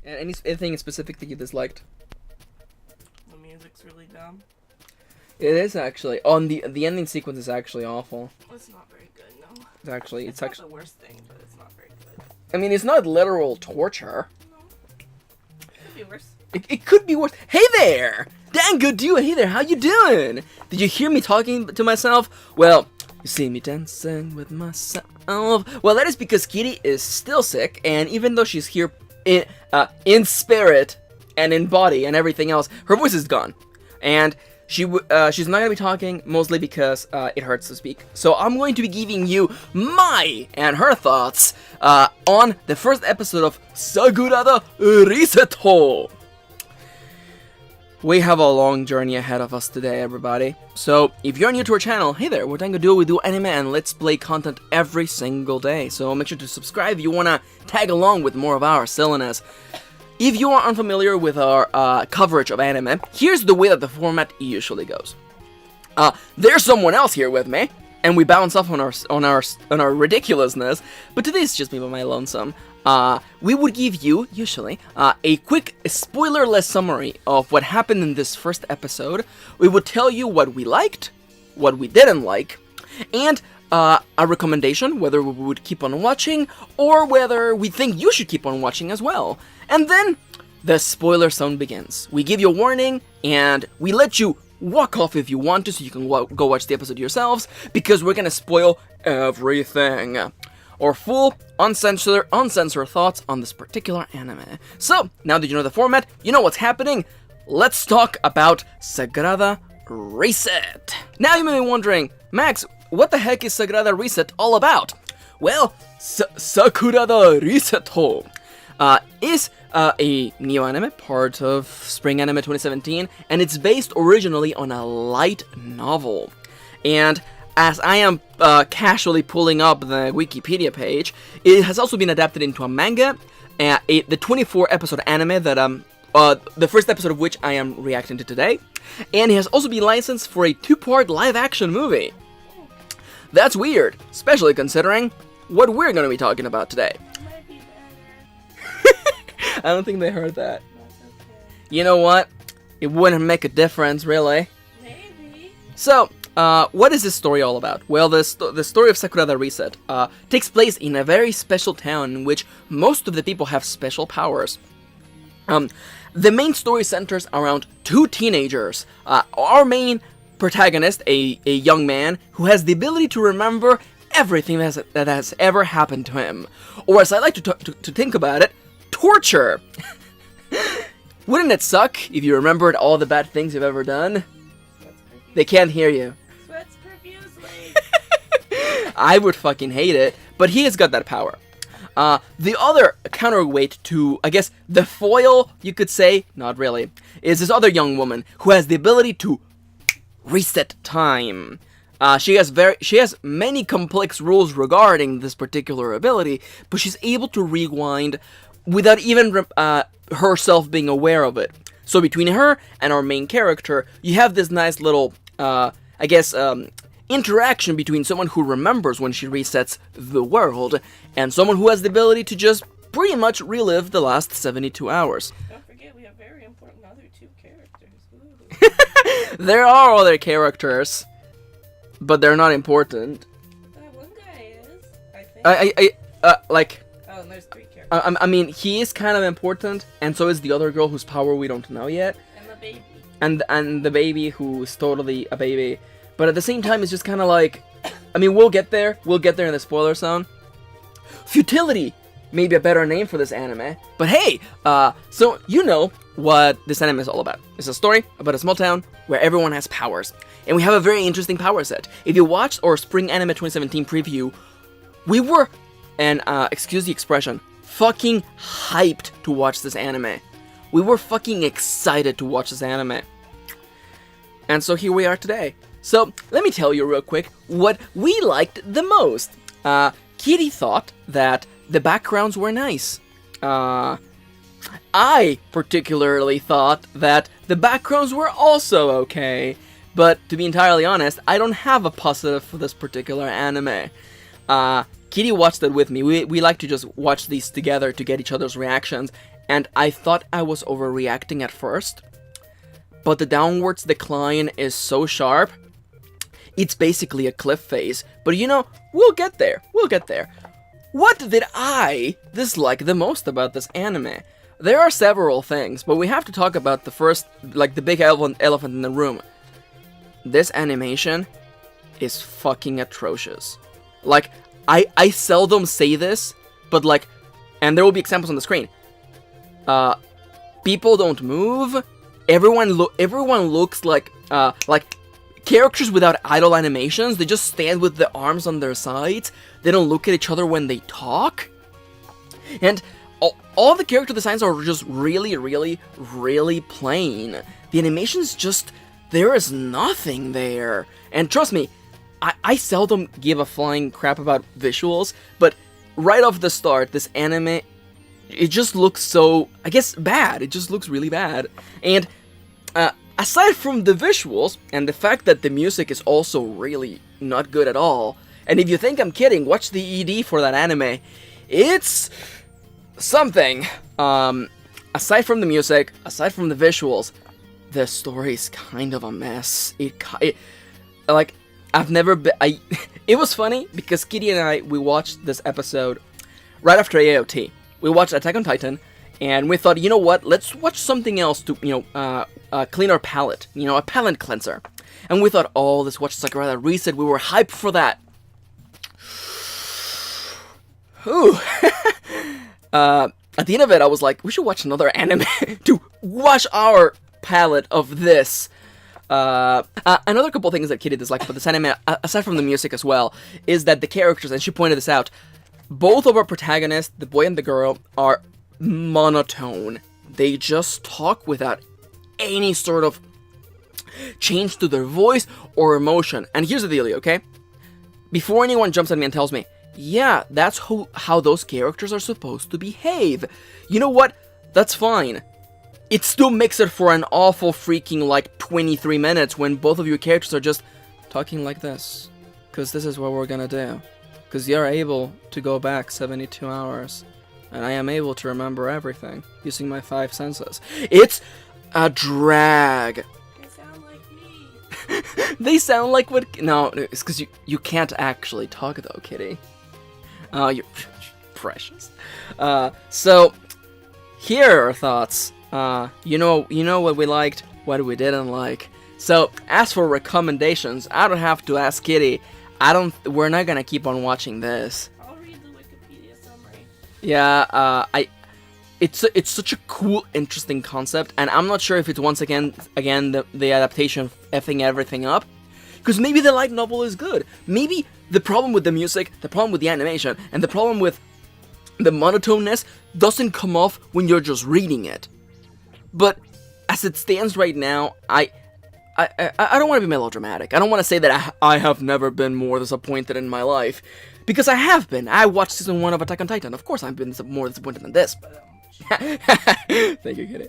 And anything specific that you disliked? The music's really dumb. It is actually. Oh, and the ending sequence is actually awful. It's not very good, no. It's not actually the worst thing, but it's not very good. I mean, it's not literal torture. No. Could be worse. It could be worse. Hey there! Dango Duo, hey there, how you doing? Did you hear me talking to myself? Well, you see me dancing with myself. Well, that is because Kitty is still sick, and even though she's here in spirit and in body and everything else, her voice is gone. And she's not going to be talking, mostly because it hurts to speak. So I'm going to be giving you my and her thoughts on the first episode of Sagrada Reset. We have a long journey ahead of us today, everybody. So, if you're new to our channel, hey there, we're Dango Duo, we do anime and Let's Play content every single day. So make sure to subscribe if you want to tag along with more of our silliness. If you are unfamiliar with our coverage of anime, here's the way that the format usually goes. There's someone else here with me, and we bounce off on our ridiculousness, but today it's just me by my lonesome. We would give you, usually, a quick spoilerless summary of what happened in this first episode. We would tell you what we liked, what we didn't like, and a recommendation, whether we would keep on watching, or whether we think you should keep on watching as well. And then, the spoiler zone begins. We give you a warning, and we let you walk off if you want to, so you can go watch the episode yourselves, because we're gonna spoil everything. Or full, uncensored thoughts on this particular anime. So, now that you know the format, you know what's happening, let's talk about Sagrada Reset. Now you may be wondering, Max, what the heck is Sagrada Reset all about? Well, Sagrada Reset is a new anime, part of Spring Anime 2017, and it's based originally on a light novel. And as I am casually pulling up the Wikipedia page, it has also been adapted into a manga, the 24-episode anime that the first episode of which I am reacting to today, and it has also been licensed for a 2-part live-action movie. That's weird, especially considering what we're going to be talking about today. Might be better. I don't think they heard that. That's okay. You know what? It wouldn't make a difference, really. Maybe. So, what is this story all about? Well, the story of Sagrada Reset takes place in a very special town in which most of the people have special powers. The main story centers around 2 teenagers. Our main protagonist, a young man who has the ability to remember everything that has ever happened to him. Or as I like to think about it, torture. Wouldn't it suck if you remembered all the bad things you've ever done? They can't hear you. Sweats profusely. I would fucking hate it, but he has got that power. The other counterweight to, I guess, the foil, you could say, not really, is this other young woman who has the ability to reset time. She has many complex rules regarding this particular ability, but she's able to rewind without even herself being aware of it. So between her and our main character, you have this nice little, interaction between someone who remembers when she resets the world, and someone who has the ability to just pretty much relive the last 72 hours. Don't forget, we have very important other 2 characters. There are other characters, but they're not important. That one guy is, I think. Oh, and there's 3 characters. I mean, he is kind of important, and so is the other girl whose power we don't know yet. And the baby. And the baby who's totally a baby. But at the same time, it's just kind of like, I mean, we'll get there in the spoiler zone. Futility may be a better name for this anime. But hey, so you know what this anime is all about. It's a story about a small town where everyone has powers. And we have a very interesting power set. If you watched our Spring Anime 2017 preview, we were, and excuse the expression, fucking hyped to watch this anime. We were fucking excited to watch this anime. And so here we are today. So, let me tell you real quick what we liked the most. Kitty thought that the backgrounds were nice. I particularly thought that the backgrounds were also okay. But to be entirely honest, I don't have a positive for this particular anime. Kitty watched it with me. We like to just watch these together to get each other's reactions. and I thought I was overreacting at first, but the downwards decline is so sharp, it's basically a cliff face. But you know, we'll get there. What did I dislike the most about this anime? There are several things, but we have to talk about the first, like the big elephant in the room. This animation is fucking atrocious. Like, I seldom say this, but like, and there will be examples on the screen. People don't move. Everyone looks like characters without idle animations. They just stand with the arms on their sides. They don't look at each other when they talk. And all the character designs are just really, really, really plain. The animations just, there is nothing there. And trust me, I seldom give a flying crap about visuals, but right off the start, this anime, it just looks so, I guess, bad. It just looks really bad. And aside from the visuals, and the fact that the music is also really not good at all, and if you think I'm kidding, watch the ED for that anime. It's something. Aside from the music, aside from the visuals, the story is kind of a mess. Like, I've never been, it was funny, because Kitty and I, we watched this episode right after AOT. We watched Attack on Titan, and we thought, you know what, let's watch something else to, you know, clean our palate, you know, a palate cleanser. And we thought, oh, let's watch Sagrada Reset. We were hyped for that. Ooh. At the end of it, I was like, we should watch another anime to wash our palate of this. Another couple things that Kitty disliked about this anime, aside from the music as well, is that the characters, and she pointed this out, both of our protagonists, the boy and the girl, are monotone. They just talk without any sort of change to their voice or emotion. And here's the deal, okay? Before anyone jumps at me and tells me, yeah, that's how those characters are supposed to behave, you know what? That's fine. It still makes it for an awful freaking, like, 23 minutes when both of your characters are just talking like this. Because this is what we're gonna do. Because you're able to go back 72 hours. And I am able to remember everything using my 5 senses. It's a drag. They sound like me. They sound like what? No, it's because you can't actually talk though, Kitty. You're precious. So here are our thoughts. You know what we liked, what we didn't like. So as for recommendations, I don't have to ask Kitty. We're not gonna keep on watching this. I'll read the Wikipedia summary. Yeah, it's such a cool, interesting concept, and I'm not sure if it's once again the adaptation effing everything up, because maybe the light novel is good. Maybe the problem with the music, the problem with the animation, and the problem with the monotoneness doesn't come off when you're just reading it. But as it stands right now, I don't want to be melodramatic. I don't want to say that I have never been more disappointed in my life, because I have been. I watched season 1 of Attack on Titan. Of course, I've been more disappointed than this. Thank you, Kitty.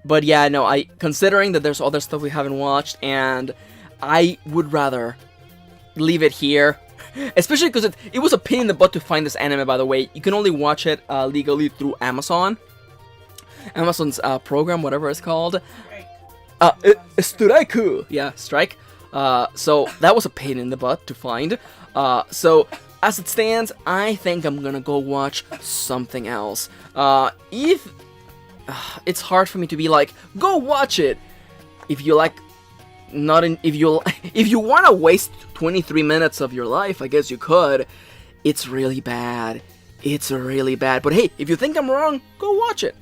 But yeah, no. Considering that there's other stuff we haven't watched, and I would rather leave it here. Especially because it was a pain in the butt to find this anime, by the way. You can only watch it legally through Amazon's program, whatever it's called. Strike. Yeah, Strike. So that was a pain in the butt to find. So as it stands, I think I'm gonna go watch something else. It's hard for me to be like, go watch it. If you like, if you want to waste 23 minutes of your life, I guess you could. It's really bad. It's really bad. But hey, if you think I'm wrong, go watch it.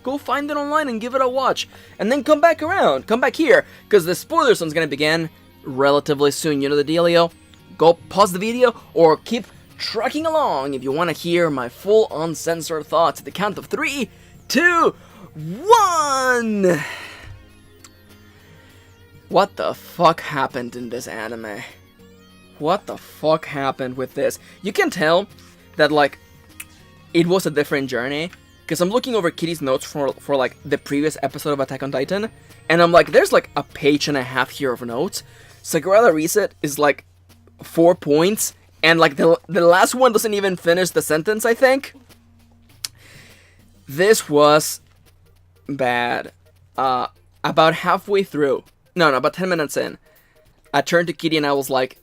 Go find it online and give it a watch. And then come back around. Come back here. Because the spoiler zone's going to begin relatively soon. You know the dealio? Go pause the video or keep trucking along if you want to hear my full uncensored thoughts at the count of 3, 2, 1. What the fuck happened in this anime? What the fuck happened with this? You can tell that, like, it was a different journey. Because I'm looking over Kitty's notes for like, the previous episode of Attack on Titan. And I'm like, there's, like, a page and a half here of notes. Sagrada Reset is, like, 4 points. And, like, the last one doesn't even finish the sentence, I think. This was bad. About halfway through, no, about 10 minutes in, I turned to Kitty and I was like,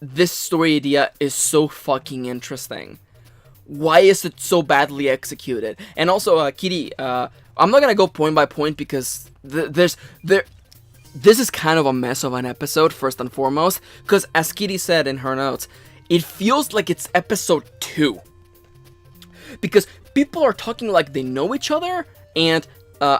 this story idea is so fucking interesting. Why is it so badly executed? And also, Kitty, I'm not gonna go point by point because this is kind of a mess of an episode, first and foremost, because as Kitty said in her notes, it feels like it's episode 2. Because people are talking like they know each other, and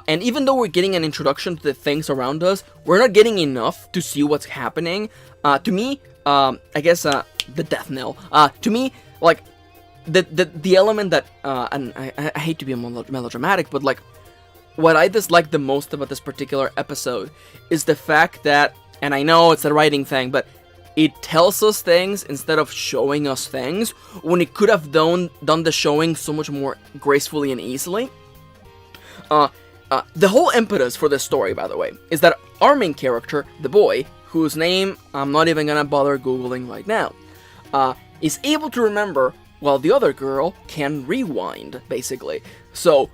even though we're getting an introduction to the things around us, we're not getting enough to see what's happening. To me, I guess, the death knell. To me, like, the element that, and I hate to be melodramatic, but, like, what I dislike the most about this particular episode is the fact that, and I know it's a writing thing, but it tells us things instead of showing us things, when it could have done the showing so much more gracefully and easily. The whole impetus for this story, by the way, is that our main character, the boy, whose name I'm not even gonna bother googling right now, is able to remember while the other girl can rewind, basically. So,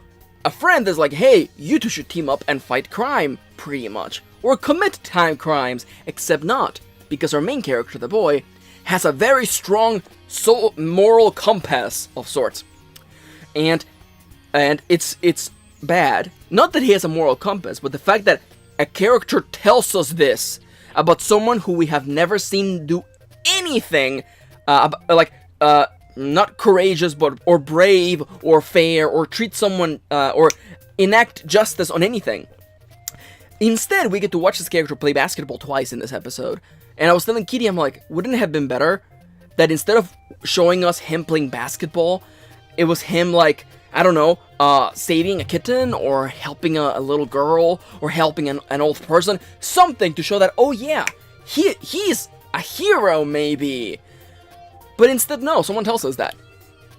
a friend is like, hey, you two should team up and fight crime, pretty much. Or commit time crimes, except not, because our main character, the boy, has a very strong moral compass of sorts. And it's bad. Not that he has a moral compass, but the fact that a character tells us this about someone who we have never seen do anything, not courageous, or brave, or fair, or treat someone, or enact justice on anything. Instead, we get to watch this character play basketball twice in this episode. And I was telling Kitty, I'm like, wouldn't it have been better that instead of showing us him playing basketball, it was him, like, I don't know, saving a kitten, or helping a little girl, or helping an old person, something to show that, oh yeah, he's a hero, maybe. But instead, no, someone tells us that.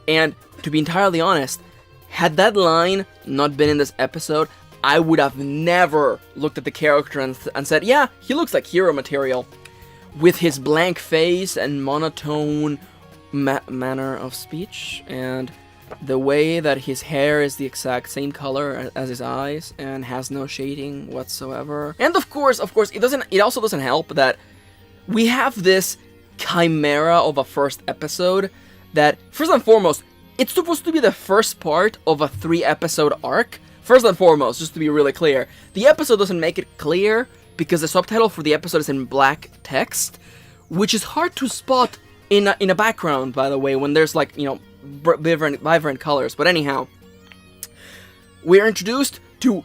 And to be entirely honest, had that line not been in this episode, I would have never looked at the character and said, yeah, he looks like hero material. With his blank face and monotone manner of speech, and the way that his hair is the exact same color as his eyes and has no shading whatsoever. And of course, it also doesn't help that we have this chimera of a first episode that, first and foremost, it's supposed to be the first part of a 3-episode arc. First and foremost, just to be really clear, the episode doesn't make it clear because the subtitle for the episode is in black text, which is hard to spot in a background, by the way, when there's, like, you know, vibrant colors. But anyhow, we're introduced to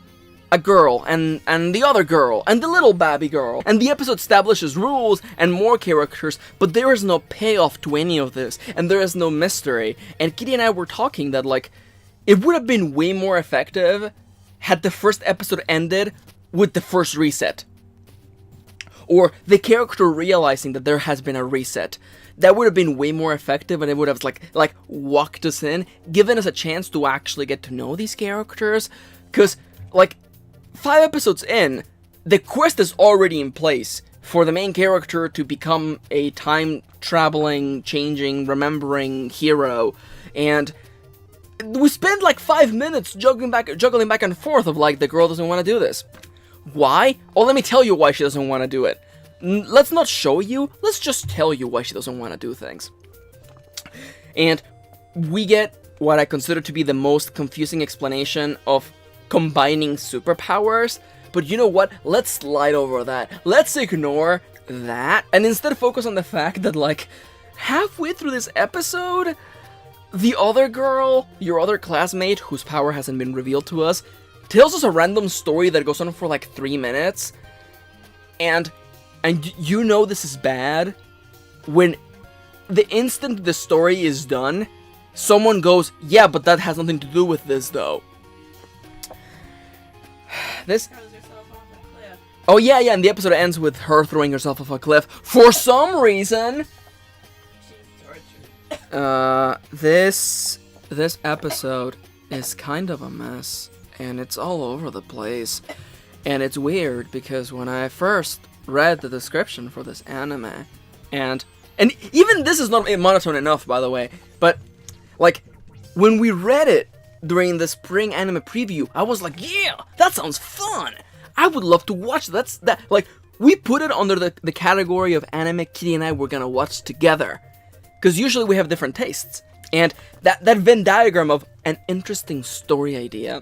a girl, and the other girl, and the little baby girl, and the episode establishes rules and more characters, but there is no payoff to any of this, and there is no mystery. And Kitty and I were talking that, like, it would have been way more effective had the first episode ended with the first reset. Or the character realizing that there has been a reset. That would have been way more effective, and it would have, like walked us in, given us a chance to actually get to know these characters. Because, like, 5 episodes in, the quest is already in place for the main character to become a time-traveling, changing, remembering hero. And we spend like 5 minutes juggling back and forth of, like, the girl doesn't want to do this. Why? Oh, let me tell you why she doesn't want to do it. Let's not show you, let's just tell you why she doesn't want to do things. And we get what I consider to be the most confusing explanation of combining superpowers. But you know what? Let's slide over that. Let's ignore that. And instead focus on the fact that, like, halfway through this episode, the other girl, your other classmate, whose power hasn't been revealed to us, tells us a random story that goes on for like 3 minutes. And you know this is bad when the instant the story is done, someone goes, yeah, but that has nothing to do with this, though. This... Oh, yeah, and the episode ends with her throwing herself off a cliff. For some reason... This episode is kind of a mess. And it's all over the place. And it's weird, because when I first read the description for this anime, and even this is not monotone enough, by the way, but, like, when we read it, during the spring anime preview, I was like, yeah, that sounds fun. I would love to watch that. Like, we put it under the category of anime Kitty and I were gonna watch together. Because usually we have different tastes. And that Venn diagram of an interesting story idea.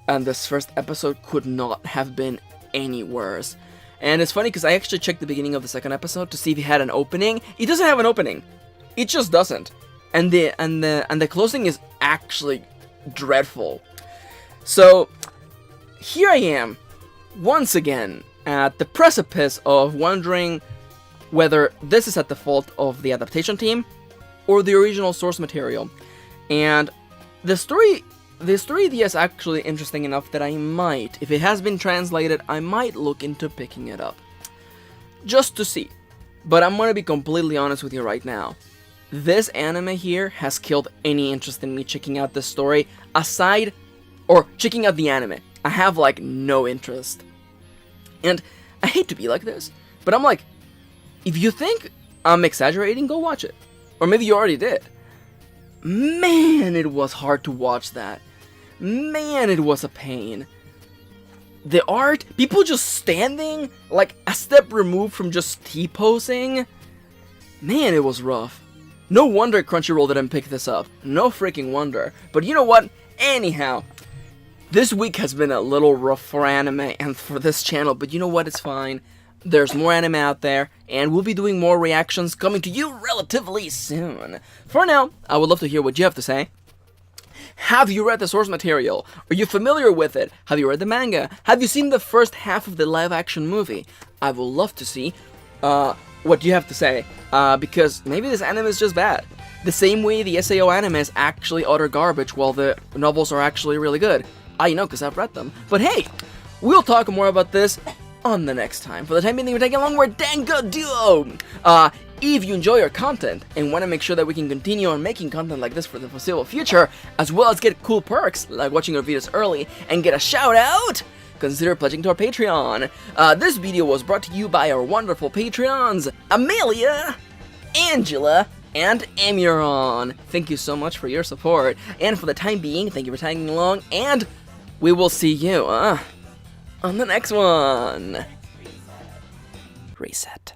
And this first episode could not have been any worse. And it's funny because I actually checked the beginning of the second episode to see if he had an opening. He doesn't have an opening. It just doesn't. And the closing is actually dreadful. So here I am, once again, at the precipice of wondering whether this is at the fault of the adaptation team or the original source material. And the story idea is actually interesting enough that I might, if it has been translated, I might look into picking it up. Just to see. But I'm gonna be completely honest with you right now. This anime here has killed any interest in me checking out this story, aside, or checking out the anime. I have, like, no interest. And I hate to be like this, but I'm like, if you think I'm exaggerating, go watch it. Or maybe you already did. Man, it was hard to watch that. Man, it was a pain. The art, people just standing, like, a step removed from just T-posing. Man, it was rough. No wonder Crunchyroll didn't pick this up. No freaking wonder. But you know what? Anyhow, this week has been a little rough for anime and for this channel, but you know what? It's fine. There's more anime out there, and we'll be doing more reactions coming to you relatively soon. For now, I would love to hear what you have to say. Have you read the source material? Are you familiar with it? Have you read the manga? Have you seen the first half of the live-action movie? I would love to see what you have to say, because maybe this anime is just bad. The same way the SAO anime is actually utter garbage, while the novels are actually really good. I know, because I've read them. But hey, we'll talk more about this on the next time. For the time being, we're taking along, we're Dango Duo! If you enjoy our content and want to make sure that we can continue on making content like this for the foreseeable future, as well as get cool perks like watching our videos early and get a shout out, consider pledging to our Patreon. This video was brought to you by our wonderful Patreons, Amelia, Angela, and Amuron. Thank you so much for your support. And for the time being, thank you for tagging along, and we will see you on the next one. Reset.